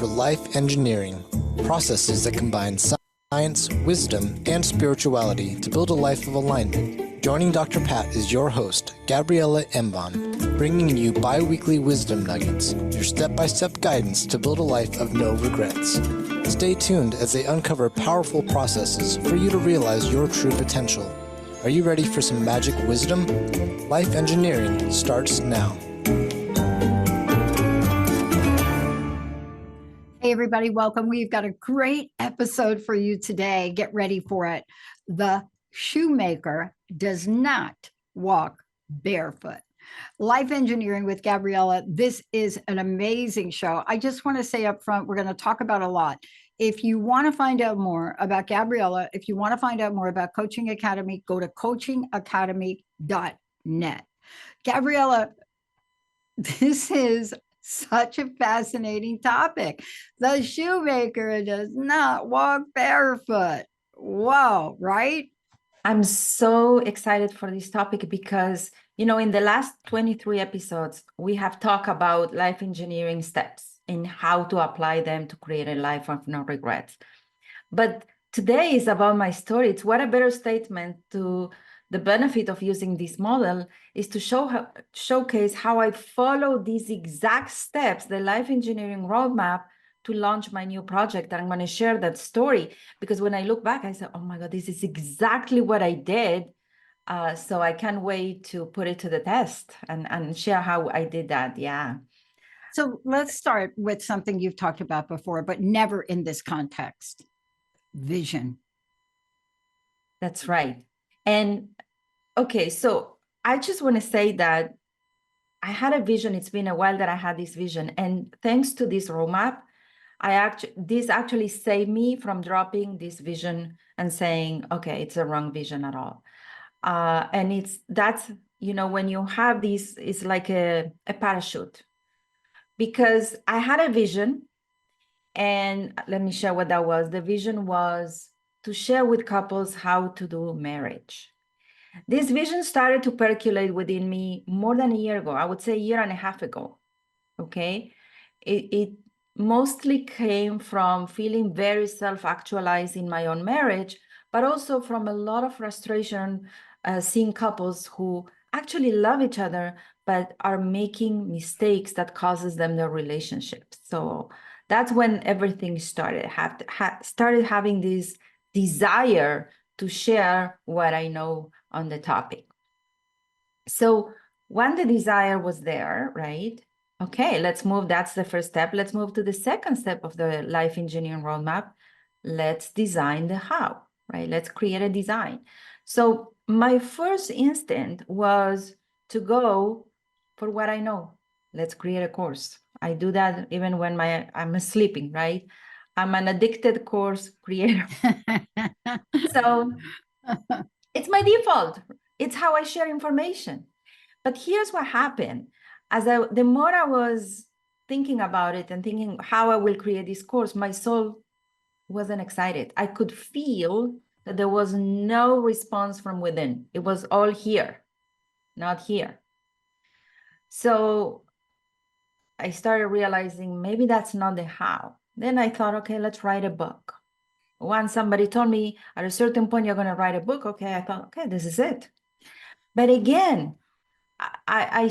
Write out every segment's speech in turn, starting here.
for life engineering, processes that combine science, wisdom, and spirituality to build a life of alignment. Joining Dr. Pat is your host, Gabriela Embon, bringing you bi-weekly wisdom nuggets, your step-by-step guidance to build a life of no regrets. Stay tuned as they uncover powerful processes for you to realize your true potential. Are you ready for some magic wisdom? Life engineering starts now. Hey, everybody, welcome. We've got a great episode for you today. Get ready for it. The shoemaker does not walk barefoot. Life engineering with Gabriela. This is an amazing show. I just want to say up front, we're going to talk about a lot. If you want to find out more about Gabriela, if you want to find out more about Coaching Academy, go to coachingacademy.net. Gabriela, this is such a fascinating topic. The shoemaker does not walk barefoot. Whoa, right? I'm so excited for this topic because, in the last 23 episodes, we have talked about life engineering steps and how to apply them to create a life of no regrets. But today is about my story. It's what a better statement to the benefit of using this model is to showcase how I follow these exact steps, the life engineering roadmap, to launch my new project. And I'm going to share that story because when I look back, I said, oh my God, this is exactly what I did. So I can't wait to put it to the test and share how I did that. Yeah. So let's start with something you've talked about before, but never in this context. Vision. That's right. And okay, so I just want to say that I had a vision. It's been a while that I had this vision. And thanks to this roadmap, this actually saved me from dropping this vision and saying, okay, it's a wrong vision at all. And that's when you have this, it's like a parachute. Because I had a vision, and let me share what that was. The vision was to share with couples how to do marriage. This vision started to percolate within me more than a year ago. I would say a year and a half ago. Okay. It mostly came from feeling very self-actualized in my own marriage, but also from a lot of frustration seeing couples who actually love each other, but are making mistakes that causes them their relationships. So that's when everything started. Started having this desire to share what I know on the topic. So when the desire was there, right? Okay, let's move. That's the first step. Let's move to the second step of the life engineering roadmap. Let's design the how, right? Let's create a design. So my first instinct was to go for what I know. Let's create a course. I do that even when I'm sleeping, right? I'm an addicted course creator. So it's my default. It's how I share information. But here's what happened. The more I was thinking about it and thinking how I will create this course, my soul wasn't excited. I could feel that there was no response from within. It was all here, not here. So I started realizing maybe that's not the how. Then I thought, okay, let's write a book. Once somebody told me at a certain point, you're going to write a book. Okay, I thought, okay, this is it. But again, I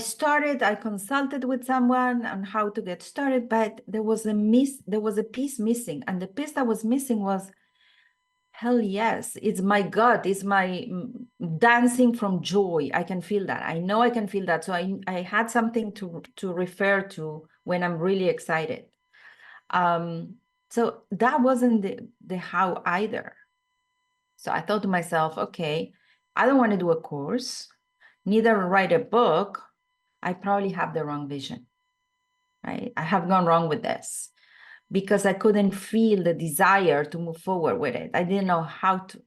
consulted with someone on how to get started, but there was a piece missing. And the piece that was missing was, hell yes, it's my gut, it's my dancing from joy. I can feel that. I know I can feel that. So I had something to refer to when I'm really excited. So that wasn't the how either. So I thought to myself, okay, I don't want to do a course, neither write a book. I probably have the wrong vision, right? I have gone wrong with this because I couldn't feel the desire to move forward with it. I didn't know how to.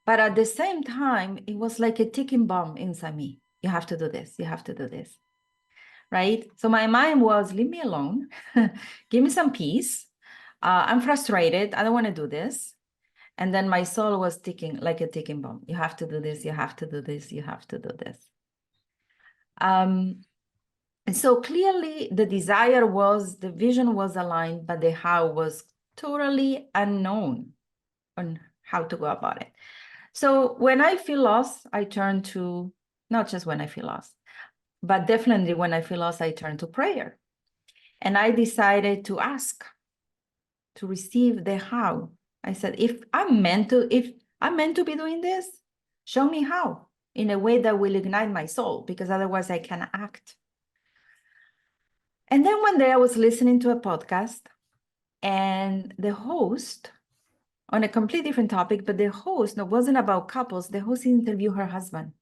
But at the same time, it was like a ticking bomb inside me. You have to do this. You have to do this, right? So my mind was, leave me alone. Give me some peace. I'm frustrated. I don't want to do this. And then my soul was ticking like a ticking bomb. You have to do this. You have to do this. You have to do this. And so clearly the desire was, the vision was aligned, but the how was totally unknown on how to go about it. So when I feel lost, I turn to, not just when I feel lost, but definitely when I feel lost, I turn to prayer. And I decided to ask, to receive the how. I said, if I'm meant to be doing this, show me how, in a way that will ignite my soul, because otherwise I cannot act. And then one day I was listening to a podcast, and the host, on a completely different topic, but the host, no, wasn't about couples, the host interviewed her husband.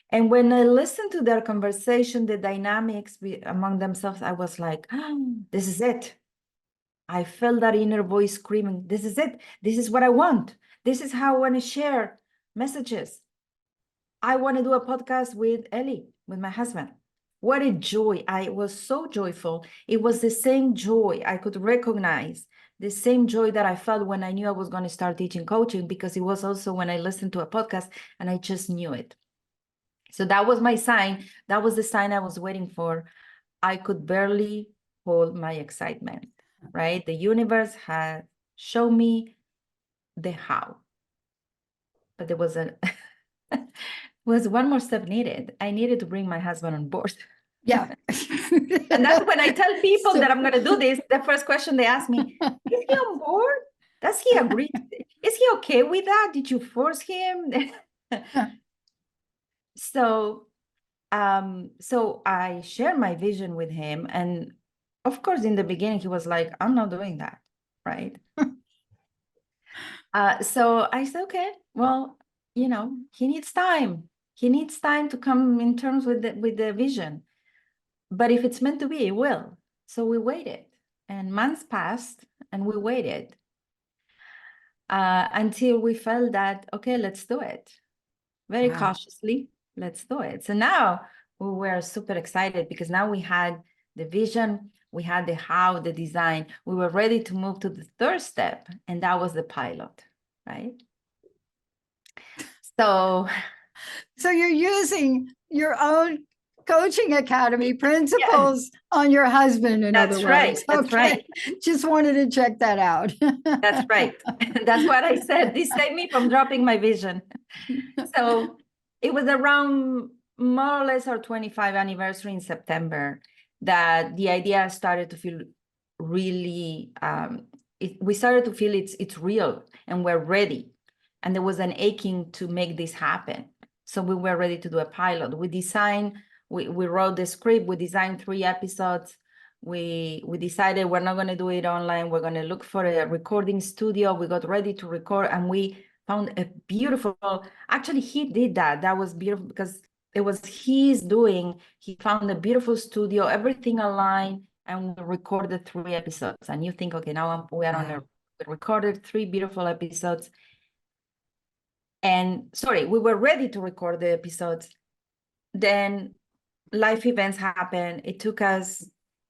And when I listened to their conversation, the dynamics among themselves, I was like, oh, this is it. I felt that inner voice screaming, this is it. This is what I want. This is how I want to share messages. I want to do a podcast with Ellie, with my husband. What a joy. I was so joyful. It was the same joy I could recognize, the same joy that I felt when I knew I was going to start teaching coaching, because it was also when I listened to a podcast and I just knew it. So that was my sign. That was the sign I was waiting for. I could barely hold my excitement, right? The universe had shown me the how. But there was was one more step needed. I needed to bring my husband on board. Yeah. And that's when I tell people that I'm going to do this, the first question they ask me, is he on board? Does he agree? Is he okay with that? Did you force him? So I shared my vision with him. And of course, in the beginning, he was like, I'm not doing that, right? So I said, okay, well, he needs time. He needs time to come in terms with the vision. But if it's meant to be, it will. So we waited, and months passed, and we waited until we felt that, okay, let's do it. Very cautiously, let's do it. So now we were super excited, because now we had the vision, we had the how, the design. We were ready to move to the third step, and that was the pilot, right? So you're using your own coaching academy principles on your husband, in other words. Right. That's right. Just wanted to check that out. That's right. That's what I said. This saved me from dropping my vision. So it was around more or less our 25th anniversary in September that the idea started to feel really, we started to feel it's real, and we're ready. And there was an aching to make this happen. So we were ready to do a pilot. We wrote the script, we designed 3 episodes. We decided we're not going to do it online. We're going to look for a recording studio. We got ready to record, and we found a beautiful, actually he did that. That was beautiful, because it was his doing. He found a beautiful studio, everything aligned, and we recorded 3 episodes. And you think, okay, now we recorded 3 beautiful episodes. And we were ready to record the episodes. Then life events happened. It took us,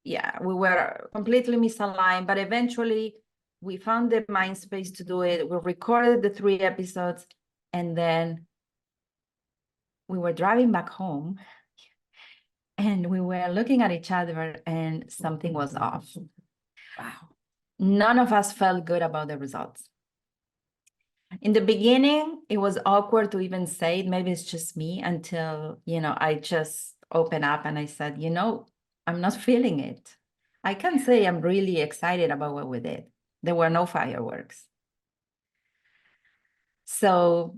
we were completely misaligned, but eventually we found the mind space to do it. We recorded the 3 episodes, and then we were driving back home, and we were looking at each other, and something was off. Wow. None of us felt good about the results. In the beginning, it was awkward to even say it. Maybe it's just me, until, I just opened up and I said, I'm not feeling it. I can say I'm really excited about what we did. There were no fireworks. So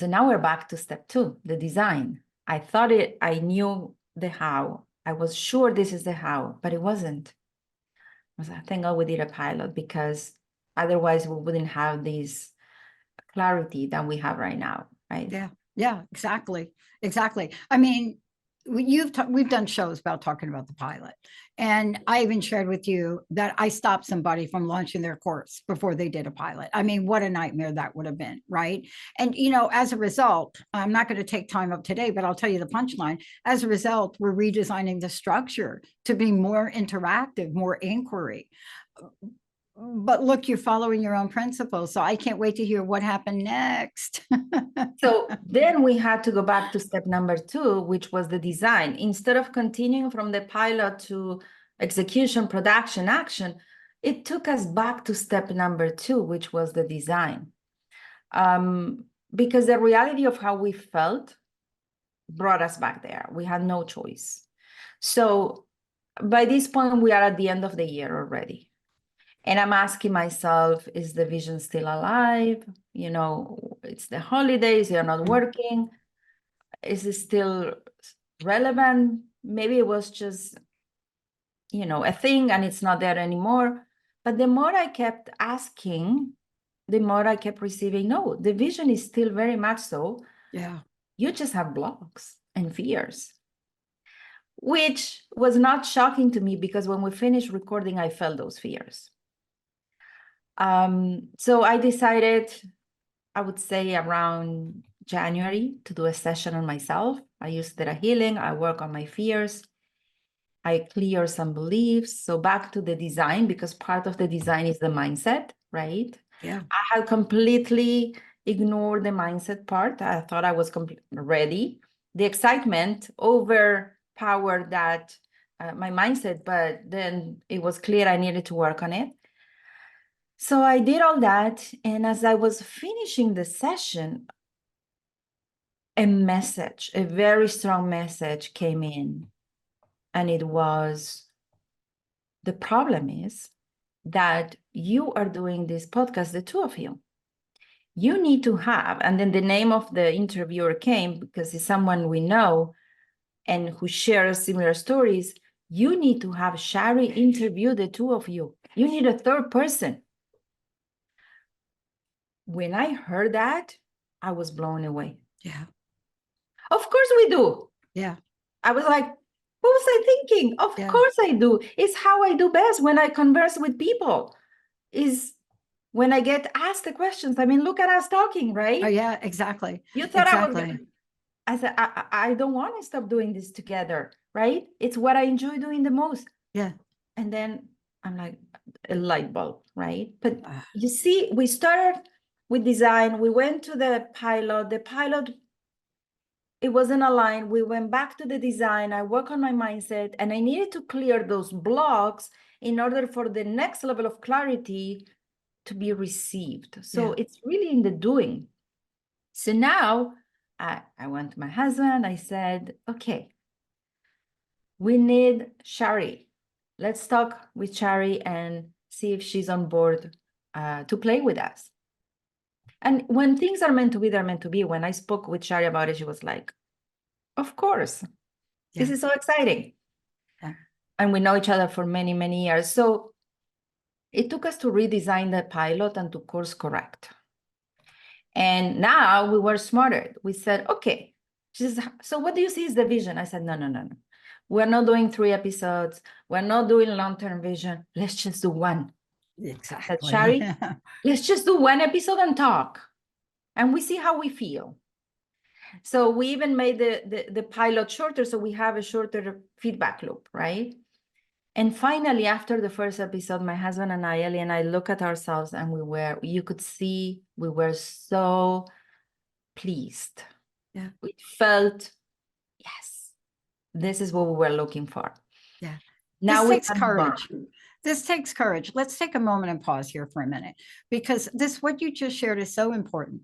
now we're back to step 2, the design. I knew the how. I was sure this is the how, but it wasn't. I was like, thank God we did a pilot, because otherwise we wouldn't have this clarity that we have right now, right? Yeah, exactly. I mean, we've done shows about talking about the pilot, and I even shared with you that I stopped somebody from launching their course before they did a pilot. I mean, what a nightmare that would have been, right? And as a result, I'm not going to take time up today, but I'll tell you the punchline. As a result, we're redesigning the structure to be more interactive, more inquiry. But look, you're following your own principles. So I can't wait to hear what happened next. So then we had to go back to step number 2, which was the design. Instead of continuing from the pilot to execution, production, action, it took us back to step number 2, which was the design. Because the reality of how we felt brought us back there. We had no choice. So by this point, we are at the end of the year already. And I'm asking myself, is the vision still alive? You know, it's the holidays, you're not working. Is it still relevant? Maybe it was just, you know, a thing and it's not there anymore. But the more I kept asking, the more I kept receiving, no, the vision is still very much so. Yeah. You just have blocks and fears, which was not shocking to me because when we finished recording, I felt those fears. So I decided, I would say around January, to do a session on myself. I used Theta Healing. I work on my fears. I clear some beliefs. So back to the design, because part of the design is the mindset, right? Yeah. I had completely ignored the mindset part. I thought I was ready. The excitement overpowered that my mindset, but then it was clear I needed to work on it. So I did all that. And as I was finishing the session, a message, a very strong message came in. And it was, the problem is that you are doing this podcast, the two of you. You need to have, and then the name of the interviewer came because it's someone we know and who shares similar stories. You need to have Shari interview the two of you. You need a third person. When I heard that, I was blown away. Yeah. Of course we do. Yeah. I was like, what was I thinking? Of course I do. It's how I do best when I converse with people. Is when I get asked the questions. I mean, look at us talking, right? Oh, yeah, exactly. You thought exactly. I said, I don't want to stop doing this together, right? It's what I enjoy doing the most. Yeah. And then I'm like, a light bulb, right? But you see, we started with design. We went to the pilot. The pilot, it wasn't aligned. We went back to the design. I work on my mindset, and I needed to clear those blocks in order for the next level of clarity to be received. So it's really in the doing. So now I went to my husband. I said, okay, we need Shari. Let's talk with Shari and see if she's on board to play with us. And when things are meant to be, they're meant to be. When I spoke with Shari about it, she was like, of course, this is so exciting. Yeah. And we know each other for many, many years. So it took us to redesign the pilot and to course correct. And now we were smarter. We said, okay, she says, so what do you see is the vision? I said, no. We're not doing 3 episodes. We're not doing long-term vision. Let's just do one. Exactly. I said, Shari, let's just do 1 episode and talk. And we see how we feel. So we even made the pilot shorter, so we have a shorter feedback loop, right? And finally, after the first episode, my husband and I, Ellie and I, look at ourselves and you could see we were so pleased. Yeah. We felt, yes, this is what we were looking for. Yeah. Now this takes courage. This takes courage. Let's take a moment and pause here for a minute, because what you just shared is so important.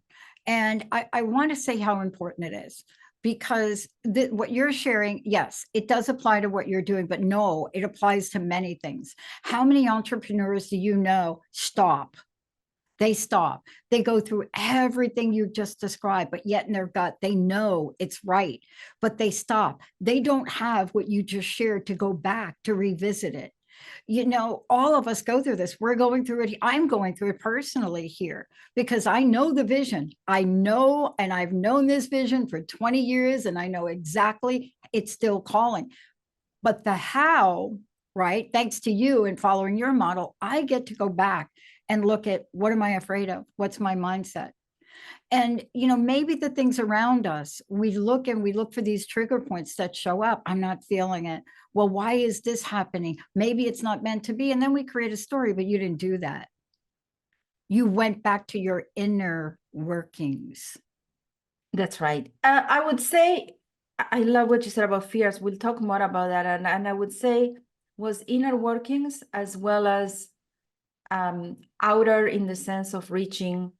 And I want to say how important it is, because what you're sharing, yes, it does apply to what you're doing, but no, it applies to many things. How many entrepreneurs do you know stop? They stop. They go through everything you just described, but yet in their gut, they know it's right, but they stop. They don't have what you just shared to go back to revisit it. You know, all of us go through this. We're going through it. I'm going through it personally here because I know the vision. I know, and I've known this vision for 20 years, and I know exactly it's still calling. But the how, right? Thanks to you and following your model, I get to go back and look at, what am I afraid of? What's my mindset? And, maybe the things around us, we look for these trigger points that show up. I'm not feeling it. Well, why is this happening? Maybe it's not meant to be. And then we create a story, but you didn't do that. You went back to your inner workings. That's right. I would say, I love what you said about fears. We'll talk more about that. And I would say was inner workings as well as outer in the sense of reaching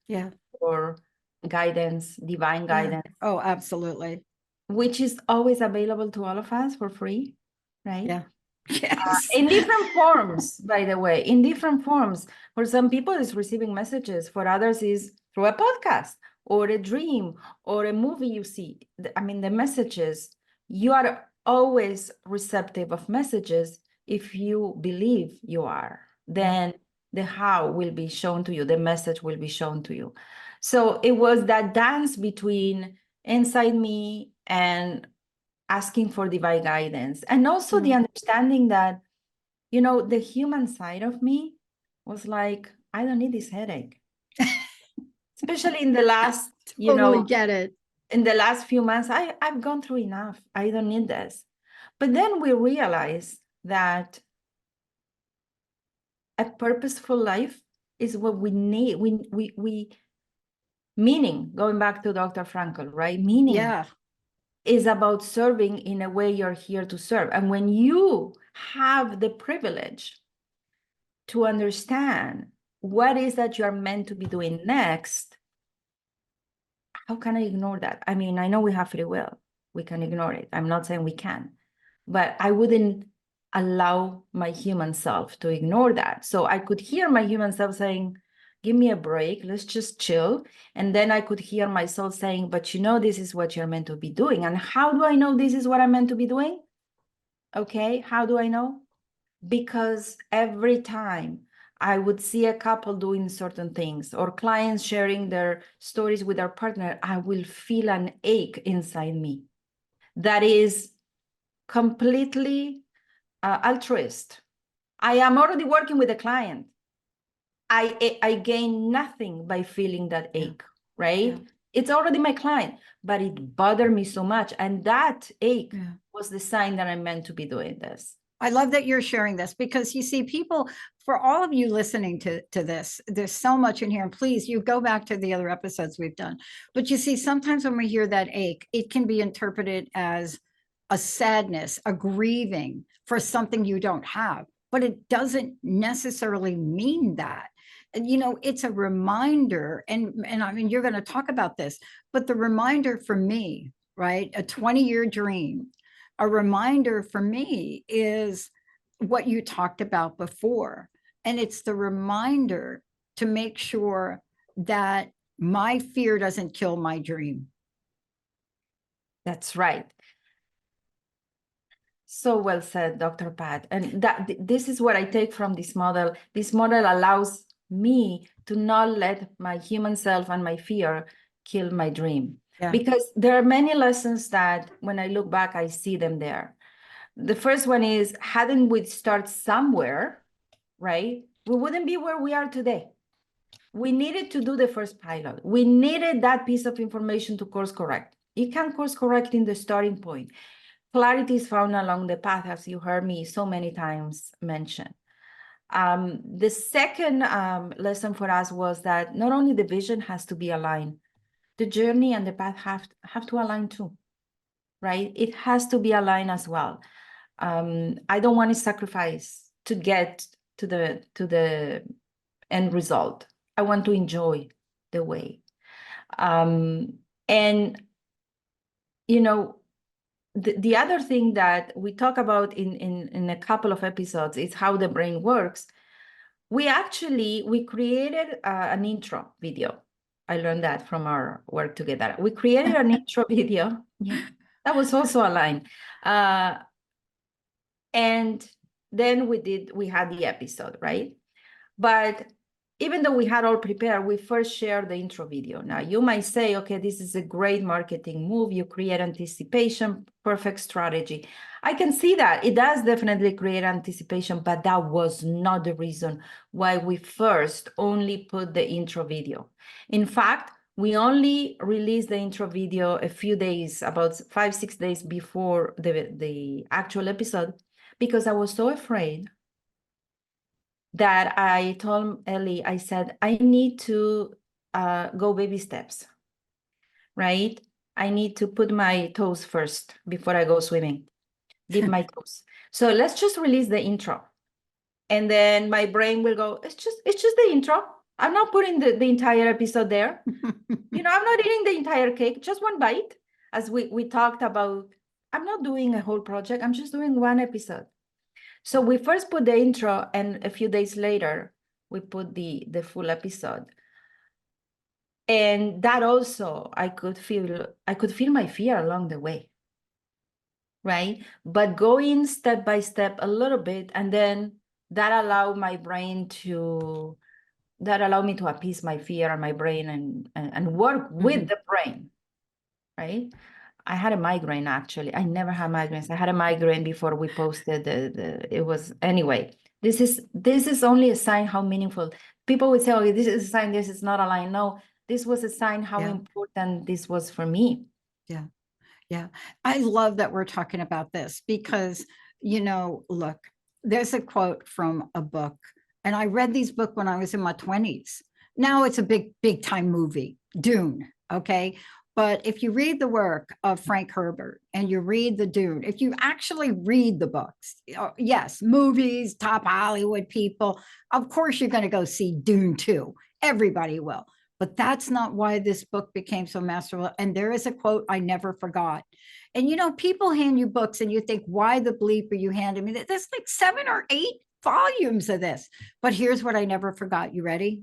for guidance, divine guidance. Oh, absolutely. Which is always available to all of us for free, right? Yeah. Yes. In different forms, by the way, in different forms. For some people, it's receiving messages. For others, is through a podcast or a dream or a movie you see. I mean, the messages, you are always receptive of messages if you believe you are. Then the how will be shown to you, the message will be shown to you. So it was that dance between inside me and asking for divine guidance, and also the understanding that, the human side of me was like, I don't need this headache. Especially in the last, Totally get it. In the last few months, I've gone through enough. I don't need this. But then we realize that a purposeful life is what we need. We meaning, going back to Dr. Frankl, right? Meaning is about serving in a way you're here to serve. And when you have the privilege to understand what is that you're meant to be doing next, how can I ignore that? I mean, I know we have free will. We can ignore it. I'm not saying we can, but I wouldn't allow my human self to ignore that. So I could hear my human self saying, give me a break, let's just chill. And then I could hear myself saying, but this is what you're meant to be doing. And how do I know this is what I'm meant to be doing? Okay, how do I know? Because every time I would see a couple doing certain things or clients sharing their stories with their partner, I will feel an ache inside me that is completely altruist. I am already working with a client. I gain nothing by feeling that ache, right? Yeah. It's already my client, but it bothered me so much. And that ache was the sign that I'm meant to be doing this. I love that you're sharing this, because you see, people, for all of you listening to this, there's so much in here. And please, you go back to the other episodes we've done. But you see, sometimes when we hear that ache, it can be interpreted as a sadness, a grieving for something you don't have. But it doesn't necessarily mean that. It's a reminder, and I mean, you're going to talk about this, but the reminder for me, right, a 20-year dream, a reminder for me is what you talked about before. And it's the reminder to make sure that my fear doesn't kill my dream. That's right. So well said, Dr. Pat. And this is what I take from this model. This model allows me to not let my human self and my fear kill my dream. Yeah. Because there are many lessons that when I look back, I see them there. The first one is, hadn't we start somewhere, right? We wouldn't be where we are today. We needed to do the first pilot. We needed that piece of information to course correct. You can course correct in the starting point. Clarity is found along the path, as you heard me so many times mention. The second lesson for us was that not only the vision has to be aligned, the journey and the path have to align too, right? It has to be aligned as well. I don't want to sacrifice to get to the end result. I want to enjoy the way. The other thing that we talk about in a couple of episodes is how the brain works. We created an intro video. I learned that from our work together. We created an intro video. Yeah, that was also aligned. And then we had the episode, right? But even though we had all prepared, we first shared the intro video. Now, you might say, okay, this is a great marketing move. You create anticipation, perfect strategy. I can see that. It does definitely create anticipation, but that was not the reason why we first only put the intro video. In fact, We only released the intro video a few days, about 5-6 days before the actual episode, because I was so afraid that I told Ellie, I said, I need to go baby steps, right? I need to put my toes first before I go swimming, dip my toes. So let's just release the intro. And then my brain will go, it's just the intro. I'm not putting the entire episode there. I'm not eating the entire cake, just one bite. As we talked about, I'm not doing a whole project. I'm just doing one episode. So we first put the intro, and a few days later, we put the full episode. And that also, I could feel my fear along the way, right? But going step by step a little bit, and then that allowed me to appease my fear and my brain and work with the brain, right? I had a migraine, actually. I never had migraines. I had a migraine before we posted anyway. This is only a sign how meaningful. People would say, oh, this is a sign, this is not a line. No, this was a sign how important this was for me. Yeah. Yeah. I love that we're talking about this because, look, there's a quote from a book, and I read these books when I was in my 20s. Now it's a big time movie, Dune. Okay. But if you read the work of Frank Herbert and you read the Dune, if you actually read the books, yes, movies, top Hollywood people, of course you're going to go see Dune 2. Everybody will. But that's not why this book became so masterful. And there is a quote I never forgot. And people hand you books and you think, why the bleep are you handing me? There's like 7 or 8 volumes of this. But here's what I never forgot. You ready?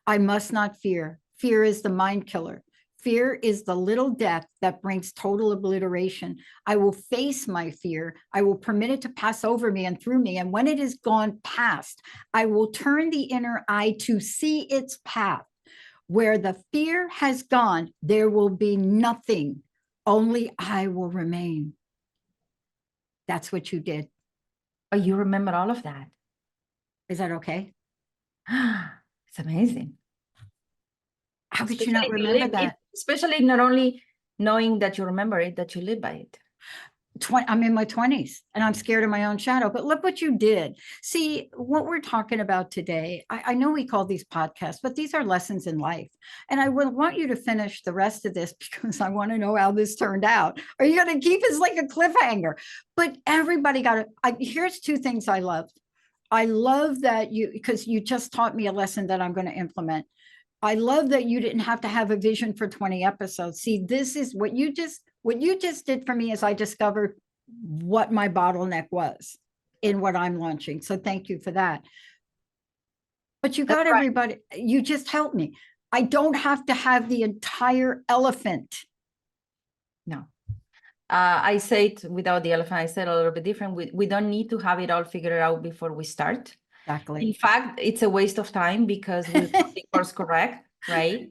I must not fear. Fear is the mind killer. Fear is the little death that brings total obliteration. I will face my fear. I will permit it to pass over me and through me. And when it is gone past, I will turn the inner eye to see its path. Where the fear has gone, there will be nothing. Only I will remain. That's what you did. Oh, you remember all of that? Is that okay? It's amazing. How could you not remember that? Especially not only knowing that you remember it, that you live by it. I'm in my 20s and I'm scared of my own shadow, but look what you did. See, what we're talking about today, I know we call these podcasts, but these are lessons in life. And I would want you to finish the rest of this because I want to know how this turned out. Are you going to keep it like a cliffhanger? But everybody got it. Here's 2 things I loved. I love that because you just taught me a lesson that I'm going to implement. I love that you didn't have to have a vision for 20 episodes. See, this is what you just did for me is I discovered what my bottleneck was in what I'm launching. So thank you for that. But you got everybody, you just helped me. I don't have to have the entire elephant. No. I say it without the elephant, I said a little bit different. We don't need to have it all figured out before we start. Exactly. In fact, it's a waste of time because we'll the course correct, right?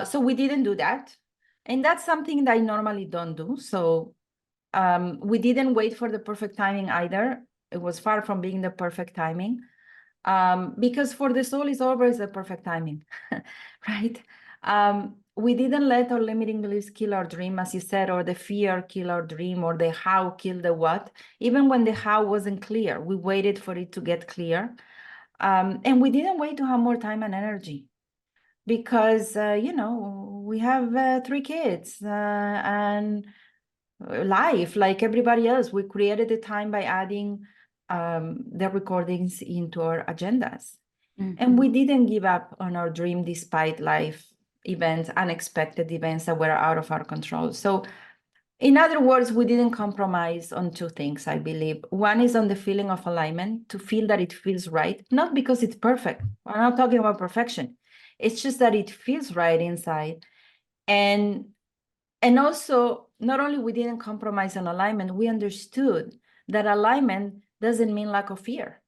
So we didn't do that. And that's something that I normally don't do. So we didn't wait for the perfect timing either. It was far from being the perfect timing. Because for the soul is always the perfect timing, right? We didn't let our limiting beliefs kill our dream, as you said, or the fear kill our dream, or the how kill the what. Even when the how wasn't clear, we waited for it to get clear. And we didn't wait to have more time and energy because, we have 3 kids and life like everybody else. We created the time by adding the recordings into our agendas. And we didn't give up on our dream despite life events, unexpected events that were out of our control. So in other words, we didn't compromise on 2 things, I believe. One is on the feeling of alignment, to feel that it feels right, not because it's perfect. We're not talking about perfection. It's just that it feels right inside. And also, not only we didn't compromise on alignment, we understood that alignment doesn't mean lack of fear,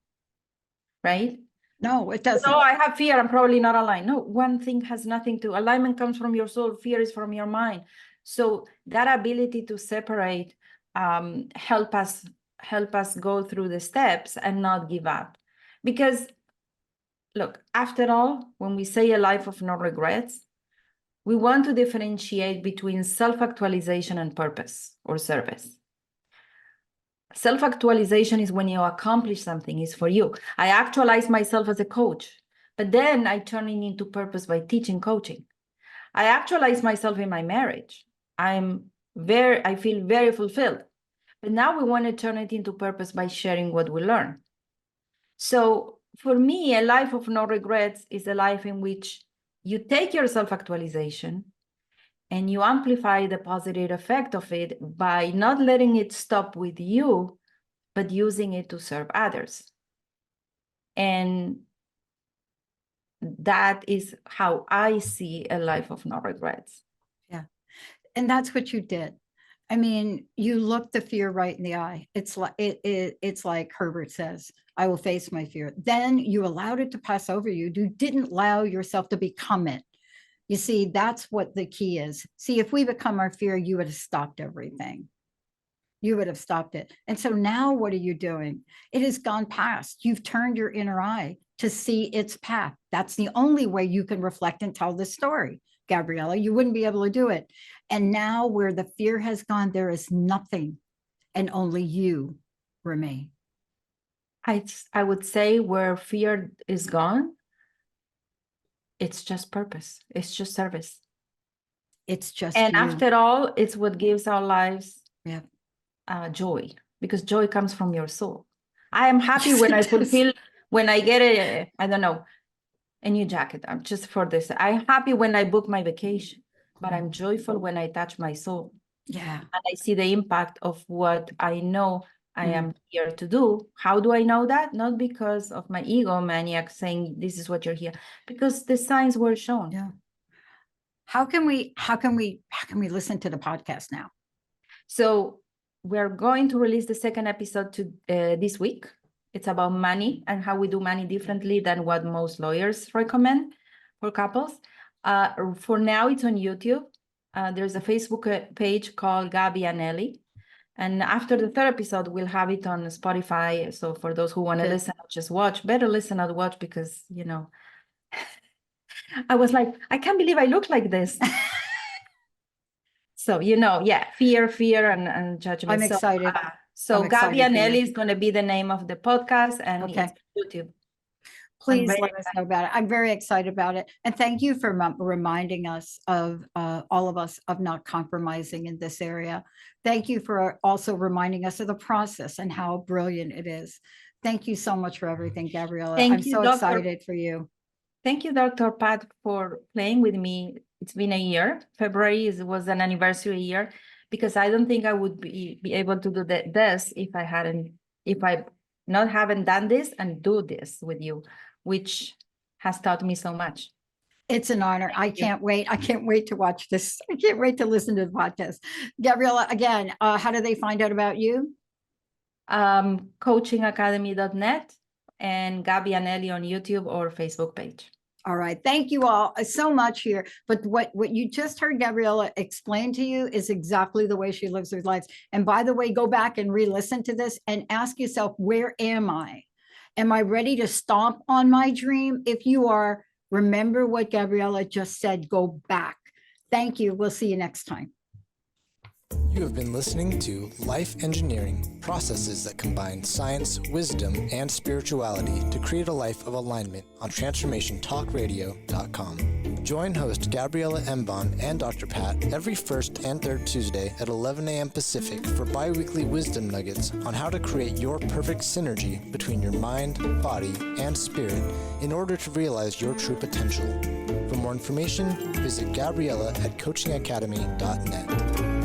right? No, it doesn't. So I have fear, I'm probably not aligned. No, one thing has nothing to, alignment comes from your soul, fear is from your mind. So that ability to separate help us go through the steps and not give up. Because look, after all, when we say a life of no regrets, we want to differentiate between self-actualization and purpose or service. Self-actualization is when you accomplish something, is for you. I actualize myself as a coach, but then I turn it into purpose by teaching coaching. I actualize myself in my marriage. I feel very fulfilled. But now we want to turn it into purpose by sharing what we learn. So for me, a life of no regrets is a life in which you take your self-actualization and you amplify the positive effect of it by not letting it stop with you, but using it to serve others. And that is how I see a life of no regrets. Yeah. And that's what you did. I mean, you looked the fear right in the eye. It's like Herbert says, I will face my fear. Then you allowed it to pass over you. You didn't allow yourself to become it. You see, that's what the key is. See, if we become our fear, you would have stopped everything. You would have stopped it. And so now what are you doing? It has gone past. You've turned your inner eye to see its path. That's the only way you can reflect and tell this story, Gabriela. You wouldn't be able to do it. And now where the fear has gone, there is nothing and only you remain. I would say where fear is gone, it's just purpose. It's just service. It's just and you. After all, it's what gives our lives joy, because joy comes from your soul. I am happy when I fulfill, when I get a new jacket. I'm just for this. I'm happy when I book my vacation, but I'm joyful when I touch my soul. Yeah. And I see the impact of what I know I am here to do. How do I know that? Not because of my ego maniac saying this is what you're here, because the signs were shown. Yeah. How can we listen to the podcast now? So we're going to release the second episode this week. It's about money and how we do money differently than what most lawyers recommend for couples. For now, it's on YouTube. There's a Facebook page called Gabi and Ellie. And after the third episode, we'll have it on Spotify. So for those who want to listen, just watch. Better listen than watch, because, I was like, I can't believe I look like this. So, fear and judgment. I'm excited. So Gabi and Ellie is going to be the name of the podcast, and it's YouTube. Please let us know about it. I'm very excited about it. And thank you for reminding us of all of us of not compromising in this area. Thank you for also reminding us of the process and how brilliant it is. Thank you so much for everything, Gabriela. I'm so excited for you. Thank you, Dr. Pat, for playing with me. It's been a year. February was an anniversary year, because I don't think I would be able to do this if I haven't done this and do this with you, which has taught me so much. It's an honor. I can't wait. I can't wait to watch this. I can't wait to listen to the podcast. Gabriela, again, how do they find out about you? Coachingacademy.net and Gabi and Ellie on YouTube or Facebook page. All right. Thank you all so much here. But what you just heard Gabriela explain to you is exactly the way she lives her life. And by the way, go back and re-listen to this and ask yourself, where am I? Am I ready to stomp on my dream? If you are, remember what Gabriela just said, go back. Thank you. We'll see you next time. You have been listening to Life Engineering, processes that combine science, wisdom, and spirituality to create a life of alignment on TransformationTalkRadio.com. Join host Gabriela Embon and Dr. Pat every first and third Tuesday at 11 a.m. Pacific for bi-weekly wisdom nuggets on how to create your perfect synergy between your mind, body, and spirit in order to realize your true potential. For more information, visit Gabriela at coachingacademy.net.